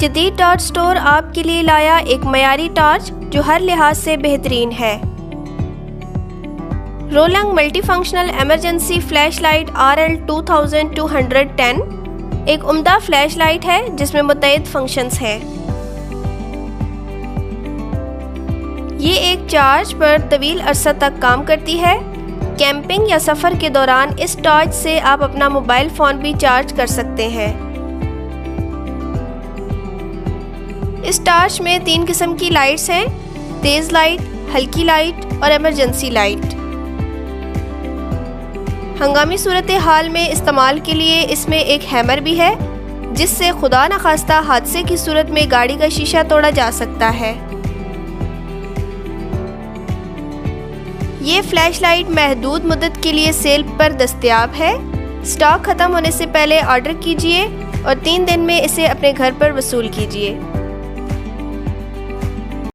जदीद torch store आपके लिए लाया एक मयारी टॉर्च जो हर लिहाज से बेहतरीन है। रोलंग multifunctional emergency flashlight RL2210 एक उम्दा फ्लैश लाइट है जिसमें मुतअद्दिद फंक्शंस हैं। ये एक चार्ज पर तवील अरसा तक काम करती है। कैंपिंग या सफ़र के दौरान इस टॉर्च से आप अपना मोबाइल फ़ोन भी चार्ज कर सकते हैं। इस टॉर्च में 3 किस्म की लाइट्स हैं: तेज़ लाइट, हल्की लाइट और इमरजेंसी लाइट। हंगामी सूरत हाल में इस्तेमाल के लिए इसमें एक हैमर भी है जिससे खुदा न खास्ता हादसे की सूरत में गाड़ी का शीशा तोड़ा जा सकता है। ये फ्लैश लाइट महदूद मुद्दत के लिए सेल पर दस्तयाब है। स्टॉक ख़त्म होने से पहले ऑर्डर कीजिए और 3 दिन में इसे अपने घर पर वसूल कीजिए।